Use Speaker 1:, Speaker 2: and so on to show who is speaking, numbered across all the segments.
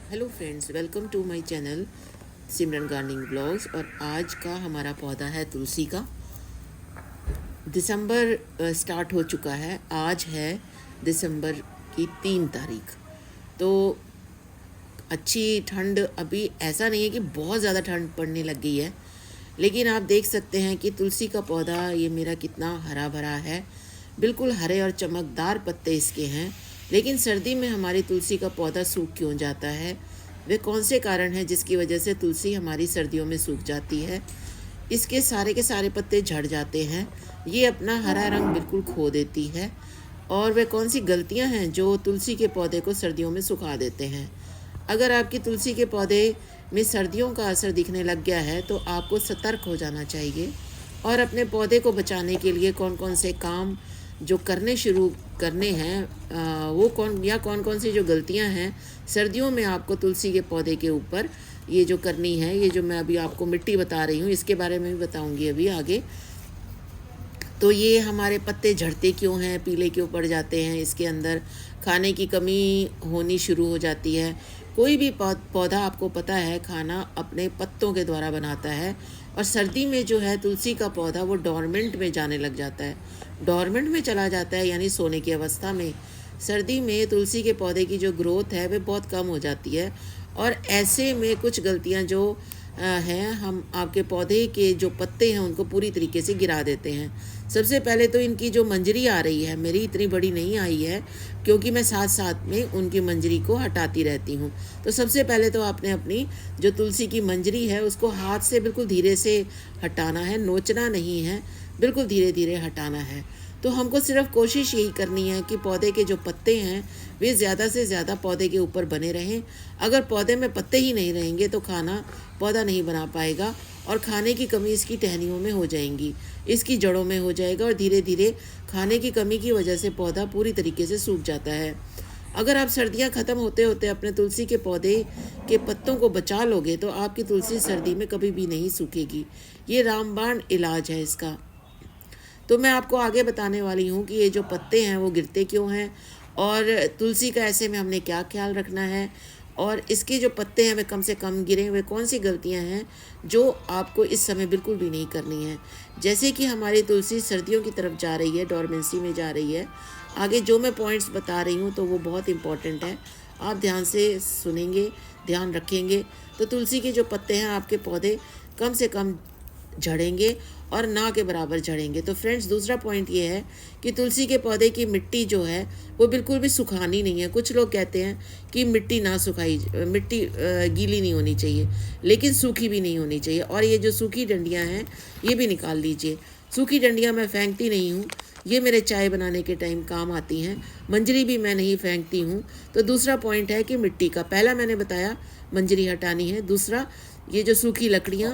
Speaker 1: Hello friends, welcome to my channel Simran gardening blogs. और आज का हमारा पौधा है तुलसी का। दिसंबर स्टार्ट हो चुका है। आज है दिसंबर की 3 तारीख। तो अच्छी ठंड, अभी ऐसा नहीं है कि बहुत ज़्यादा ठंड पड़ने लग गई है, लेकिन आप देख सकते हैं कि तुलसी का पौधा ये मेरा कितना हरा भरा है। बिल्कुल हरे और चमकदार पत्ते इसके हैं। लेकिन सर्दी में हमारी तुलसी का पौधा सूख क्यों जाता है? वे कौन से कारण हैं जिसकी वजह से तुलसी हमारी सर्दियों में सूख जाती है? इसके सारे के सारे पत्ते झड़ जाते हैं, ये अपना हरा रंग बिल्कुल खो देती है। और वे कौन सी गलतियां हैं जो तुलसी के पौधे को सर्दियों में सुखा देते हैं? अगर आपकी तुलसी के पौधे में सर्दियों का असर दिखने लग गया है तो आपको सतर्क हो जाना चाहिए और अपने पौधे को बचाने के लिए कौन कौन से काम जो शुरू करने हैं, वो कौन कौन सी जो गलतियां हैं सर्दियों में आपको तुलसी के पौधे के ऊपर ये जो करनी है। ये जो मैं अभी आपको मिट्टी बता रही हूँ, इसके बारे में भी बताऊंगी अभी आगे। तो ये हमारे पत्ते झड़ते क्यों हैं, पीले क्यों पड़ जाते हैं, इसके अंदर खाने की कमी होनी शुरू हो जाती है। कोई भी पौधा आपको पता है खाना अपने पत्तों के द्वारा बनाता है, और सर्दी में जो है तुलसी का पौधा वो डॉर्मेंट में जाने लग जाता है। डॉर्मेंट में चला जाता है यानी सोने की अवस्था में। सर्दी में तुलसी के पौधे की जो ग्रोथ है वह बहुत कम हो जाती है, और ऐसे में कुछ गलतियां जो हैं, हम आपके पौधे के जो पत्ते हैं उनको पूरी तरीके से गिरा देते हैं। सबसे पहले तो इनकी जो मंजरी आ रही है, मेरी इतनी बड़ी नहीं आई है क्योंकि मैं साथ साथ में उनकी मंजरी को हटाती रहती हूँ। तो सबसे पहले तो आपने अपनी जो तुलसी की मंजरी है उसको हाथ से बिल्कुल धीरे से हटाना है, नोचना नहीं है, बिल्कुल धीरे धीरे हटाना है। तो हमको सिर्फ कोशिश यही करनी है कि पौधे के जो पत्ते हैं वे ज़्यादा से ज़्यादा पौधे के ऊपर बने रहें। अगर पौधे में पत्ते ही नहीं रहेंगे तो खाना पौधा नहीं बना पाएगा, और खाने की कमी इसकी टहनियों में हो जाएंगी, इसकी जड़ों में हो जाएगा, और धीरे धीरे खाने की कमी की वजह से पौधा पूरी तरीके से सूख जाता है। अगर आप सर्दियां ख़त्म होते होते अपने तुलसी के पौधे के पत्तों को बचा लोगे तो आपकी तुलसी सर्दी में कभी भी नहीं सूखेगी। ये रामबाण इलाज है इसका। तो मैं आपको आगे बताने वाली हूँ कि ये जो पत्ते हैं वो गिरते क्यों हैं, और तुलसी का ऐसे में हमने क्या ख्याल रखना है, और इसके जो पत्ते हैं वे कम से कम गिरें। वे कौन सी गलतियाँ हैं जो आपको इस समय बिल्कुल भी नहीं करनी है। जैसे कि हमारी तुलसी सर्दियों की तरफ जा रही है, डॉर्मेंसी में जा रही है। आगे जो मैं पॉइंट्स बता रही हूँ तो वो बहुत इंपॉर्टेंट है, आप ध्यान से सुनेंगे, ध्यान रखेंगे तो तुलसी के जो पत्ते हैं आपके पौधे कम से कम झड़ेंगे और ना के बराबर झड़ेंगे। तो फ्रेंड्स, दूसरा पॉइंट ये है कि तुलसी के पौधे की मिट्टी जो है वो बिल्कुल भी सुखानी नहीं है। कुछ लोग कहते हैं कि मिट्टी ना सुखाई, मिट्टी गीली नहीं होनी चाहिए, लेकिन सूखी भी नहीं होनी चाहिए। और ये जो सूखी डंडियां हैं ये भी निकाल लीजिए। सूखी डंडियां मैं फेंकती नहीं हूँ, ये मेरे चाय बनाने के टाइम काम आती हैं। मंजरी भी मैं नहीं फेंकती हूँ। तो दूसरा पॉइंट है कि मिट्टी का, पहला मैंने बताया मंजरी हटानी है, दूसरा ये जो सूखी लकड़ियाँ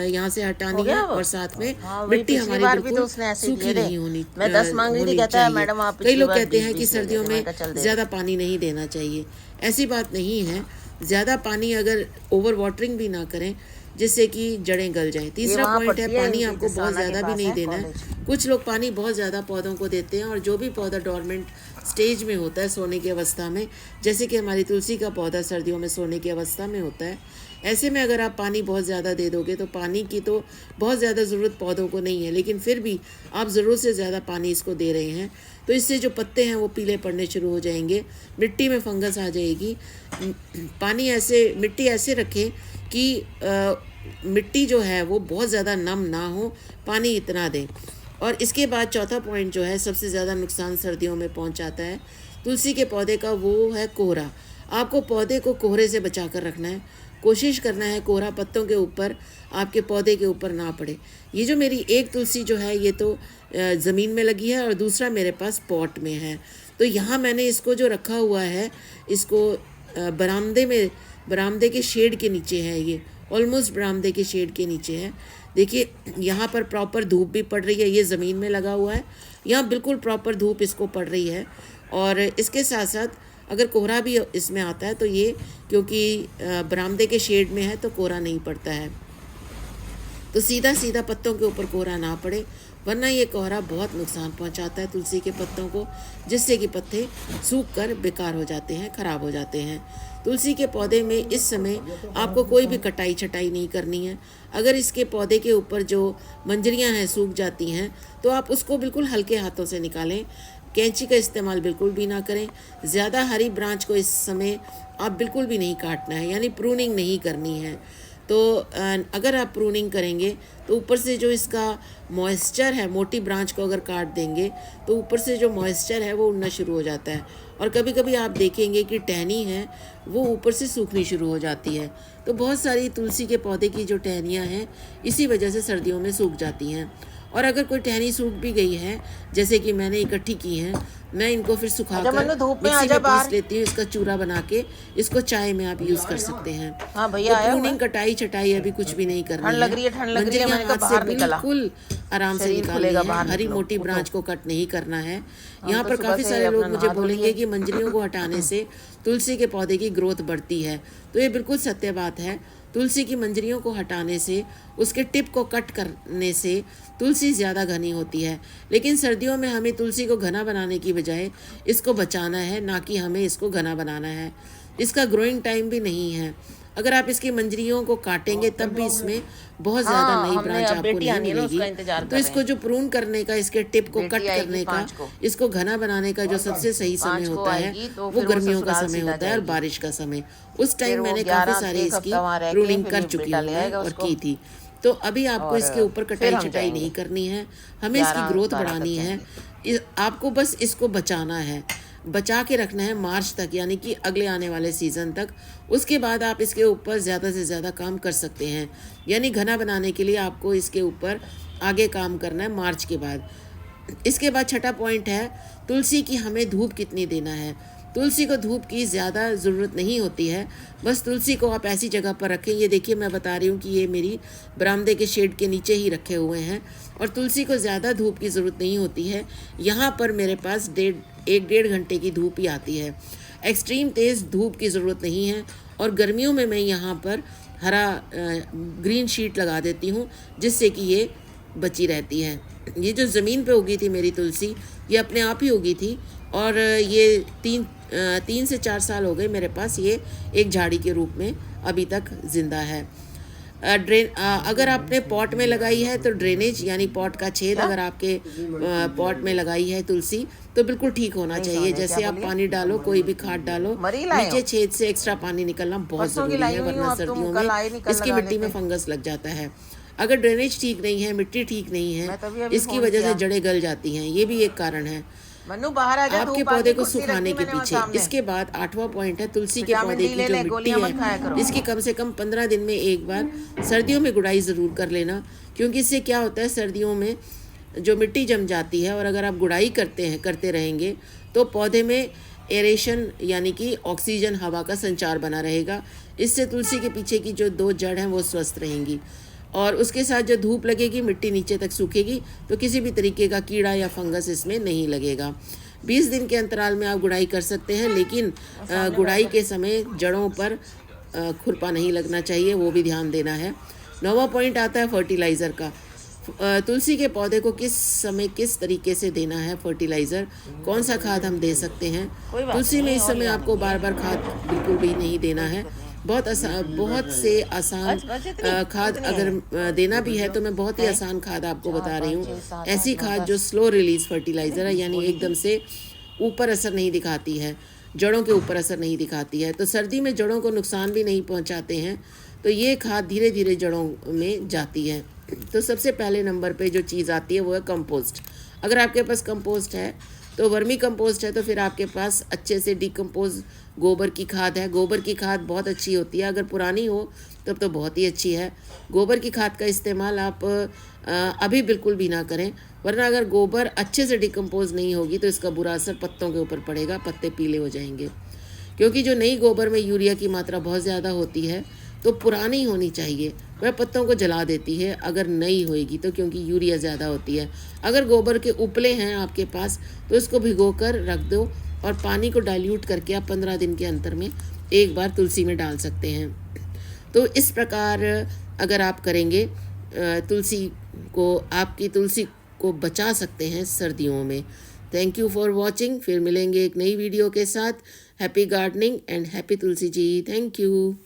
Speaker 1: यहाँ से हटानी है, और साथ में मिट्टी हमारी बिल्कुल सूखी नहीं होनी चाहिए। कई लोग कहते हैं कि सर्दियों में ज़्यादा पानी नहीं देना चाहिए। ऐसी बात नहीं है। ज़्यादा पानी अगर ओवर वाटरिंग भी ना करें जिससे कि जड़ें गल जाएं। तीसरा पॉइंट है पानी आपको बहुत ज़्यादा भी नहीं देना है। कुछ लोग पानी बहुत ज़्यादा पौधों को देते हैं, और जो भी पौधा डॉर्मेंट स्टेज में होता है, सोने की अवस्था में, जैसे कि हमारी तुलसी का पौधा सर्दियों में सोने की अवस्था में होता है, ऐसे में अगर आप पानी बहुत ज़्यादा दे दोगे तो पानी की तो बहुत ज़्यादा ज़रूरत पौधों को नहीं है, लेकिन फिर भी आप ज़रूरत से ज़्यादा पानी इसको दे रहे हैं तो इससे जो पत्ते हैं वो पीले पड़ने शुरू हो जाएंगे, मिट्टी में फंगस आ जाएगी। मिट्टी ऐसे रखें कि मिट्टी जो है वो बहुत ज़्यादा नम ना हो, पानी इतना दें। और इसके बाद चौथा पॉइंट जो है सबसे ज़्यादा नुकसान सर्दियों में पहुंचाता है तुलसी के पौधे का, वो है कोहरा। आपको पौधे को कोहरे से बचा कर रखना है। कोशिश करना है कोहरा पत्तों के ऊपर, आपके पौधे के ऊपर ना पड़े। ये जो मेरी एक तुलसी जो है ये तो ज़मीन में लगी है, और दूसरा मेरे पास पॉट में है। तो यहाँ मैंने इसको जो रखा हुआ है, इसको बरामदे के शेड के नीचे है, ये ऑलमोस्ट बरामदे के शेड के नीचे है। देखिए यहाँ पर प्रॉपर धूप भी पड़ रही है, ये ज़मीन में लगा हुआ है, यहाँ बिल्कुल प्रॉपर धूप इसको पड़ रही है। और इसके साथ साथ अगर कोहरा भी इसमें आता है तो ये क्योंकि बरामदे के शेड में है तो कोहरा नहीं पड़ता है। तो सीधा सीधा पत्तों के ऊपर कोहरा ना पड़े, वरना ये कोहरा बहुत नुकसान पहुंचाता है तुलसी के पत्तों को, जिससे कि पत्ते सूख कर बेकार हो जाते हैं, ख़राब हो जाते हैं। तुलसी के पौधे में इस समय आपको कोई भी कटाई छटाई नहीं करनी है। अगर इसके पौधे के ऊपर जो मंजरियां हैं सूख जाती हैं तो आप उसको बिल्कुल हल्के हाथों से निकालें। कैंची का इस्तेमाल बिल्कुल भी ना करें। ज़्यादा हरी ब्रांच को इस समय आप बिल्कुल भी नहीं काटना है, यानी प्रूनिंग नहीं करनी है। तो अगर आप प्रूनिंग करेंगे तो ऊपर से जो इसका मॉइस्चर है, मोटी ब्रांच को अगर काट देंगे तो ऊपर से जो मॉइस्चर है वो उड़ना शुरू हो जाता है, और कभी कभी आप देखेंगे कि टहनी है वो ऊपर से सूखनी शुरू हो जाती है। तो बहुत सारी तुलसी के पौधे की जो टहनियाँ हैं इसी वजह से सर्दियों में सूख जाती हैं। और अगर कोई टहनी सूख भी गई है, जैसे कि मैंने इकट्ठी की हैं, मैं इनको फिर सुखाकर मिक्सी में पीस लेती हूँ, इसका चूरा बना के इसको चाय में आप यूज़ कर सकते हैं।
Speaker 2: हाँ भैया,
Speaker 1: तो प्रूनिंग कटाई छटाई अभी कुछ भी नहीं करनी है। मंजरियां हाथ से बिल्कुल आराम से निकालनी है, हरी मोटी ब्रांच को कट नहीं करना है। यहाँ पर काफ़ी सारे लोग मुझे बोलेंगे कि मंजरियों को हटाने से तुलसी के पौधे की ग्रोथ बढ़ती है, तो ये बिल्कुल सत्य बात है। तुलसी की मंजरियों को हटाने से, उसके टिप को कट करने से तुलसी ज़्यादा घनी होती है। लेकिन सर्दियों में हमें तुलसी को घना बनाने की बजाय इसको बचाना है, ना कि हमें इसको घना बनाना है। इसका ग्रोइंग टाइम भी नहीं है। अगर आप इसकी मंजरियों को काटेंगे तब भी इसमें बहुत ज़्यादा नई ब्रांच आपको नहीं मिलेगी। तो इसको जो प्रून करने का, इसके टिप को कट करने का, इसको घना बनाने का जो सबसे सही समय होता है वो गर्मियों का समय होता है और बारिश का समय। उस टाइम मैंने काफ़ी सारी इसकी प्रूनिंग कर चुकी हूँ और की थी। तो अभी आपको इसके ऊपर कटाई छटाई नहीं करनी है, हमें इसकी ग्रोथ बढ़ानी है। आपको बस इसको बचाना है, बचा के रखना है मार्च तक, यानी कि अगले आने वाले सीज़न तक। उसके बाद आप इसके ऊपर ज़्यादा से ज़्यादा काम कर सकते हैं। यानी घना बनाने के लिए आपको इसके ऊपर आगे काम करना है मार्च के बाद। इसके बाद छठा पॉइंट है तुलसी की हमें धूप कितनी देना है। तुलसी को धूप की ज़्यादा ज़रूरत नहीं होती है, बस तुलसी को आप ऐसी जगह पर रखें। ये देखिए, मैं बता रही हूँ कि ये मेरी बरामदे के शेड के नीचे ही रखे हुए हैं, और तुलसी को ज़्यादा धूप की ज़रूरत नहीं होती है। यहाँ पर मेरे पास 1-1.5 घंटे की धूप ही आती है। एक्सट्रीम तेज़ धूप की ज़रूरत नहीं है। और गर्मियों में मैं यहाँ पर हरा ग्रीन शीट लगा देती हूँ, जिससे कि ये बची रहती है। ये जो ज़मीन पे उगी थी मेरी तुलसी, ये अपने आप ही उगी थी, और ये 3 से 4 साल हो गए मेरे पास ये एक झाड़ी के रूप में अभी तक ज़िंदा है। अगर आपने पॉट में लगाई है तो ड्रेनेज, यानी पॉट का छेद अगर आपके पॉट में लगाई है तुलसी, तो बिल्कुल ठीक होना चाहिए। जैसे आप पानी डालो, कोई भी खाद डालो, नीचे छेद से एक्स्ट्रा पानी निकलना बहुत ज़रूरी है, वरना सर्दियों में इसकी मिट्टी में फंगस लग जाता है। अगर ड्रेनेज ठीक नहीं है, मिट्टी ठीक नहीं है, इसकी वजह से जड़ें गल जाती हैं, ये भी एक कारण है आपके पौधे को सुखाने के पीछे। इसके बाद 8वां पॉइंट है तुलसी के पौधे की जो मिट्टी है, इसकी कम से कम 15 दिन में एक बार सर्दियों में गुड़ाई ज़रूर कर लेना। क्योंकि इससे क्या होता है, सर्दियों में जो मिट्टी जम जाती है, और अगर आप गुड़ाई करते रहेंगे तो पौधे में एरेशन, यानी कि ऑक्सीजन, हवा का संचार बना रहेगा। इससे तुलसी के पीछे की जो 2 जड़ हैं वो स्वस्थ रहेंगी, और उसके साथ जो धूप लगेगी, मिट्टी नीचे तक सूखेगी, तो किसी भी तरीके का कीड़ा या फंगस इसमें नहीं लगेगा। 20 दिन के अंतराल में आप गुड़ाई कर सकते हैं, लेकिन गुड़ाई के समय जड़ों पर खुरपा नहीं लगना चाहिए, वो भी ध्यान देना है। 9वां पॉइंट आता है फर्टिलाइज़र का। तुलसी के पौधे को किस समय किस तरीके से देना है फर्टिलाइज़र, कौन सा खाद हम दे सकते हैं। तुलसी में इस समय आपको बार बार खाद बिल्कुल भी नहीं देना है। बहुत से आसान खाद अगर देना भी है तो मैं बहुत ही आसान खाद आपको बता रही हूँ। ऐसी खाद जो स्लो रिलीज फर्टिलाइज़र है, यानी एकदम से ऊपर असर नहीं दिखाती है, जड़ों के ऊपर असर नहीं दिखाती है, तो सर्दी में जड़ों को नुकसान भी नहीं पहुँचाते हैं, तो ये खाद धीरे धीरे जड़ों में जाती है। तो सबसे पहले नंबर पे जो चीज़ आती है वो है कंपोस्ट। अगर आपके पास कंपोस्ट है तो वर्मी कंपोस्ट है, तो फिर आपके पास अच्छे से डिकम्पोज गोबर की खाद है। गोबर की खाद बहुत अच्छी होती है, अगर पुरानी हो तब तो बहुत ही अच्छी है। गोबर की खाद का इस्तेमाल आप अभी बिल्कुल भी ना करें, वरना अगर गोबर अच्छे से डिकम्पोज नहीं होगी तो इसका बुरा असर पत्तों के ऊपर पड़ेगा, पत्ते पीले हो जाएंगे। क्योंकि जो नई गोबर में यूरिया की मात्रा बहुत ज़्यादा होती है, तो पुरानी होनी चाहिए, वह पत्तों को जला देती है अगर नई होएगी तो, क्योंकि यूरिया ज़्यादा होती है। अगर गोबर के उपले हैं आपके पास तो इसको भिगोकर रख दो, और पानी को डाइल्यूट करके आप 15 दिन के अंतर में एक बार तुलसी में डाल सकते हैं। तो इस प्रकार अगर आप करेंगे आपकी तुलसी को बचा सकते हैं सर्दियों में। Thank you for watching. फिर मिलेंगे एक नई वीडियो के साथ। Happy gardening and happy tulsi ji, thank you.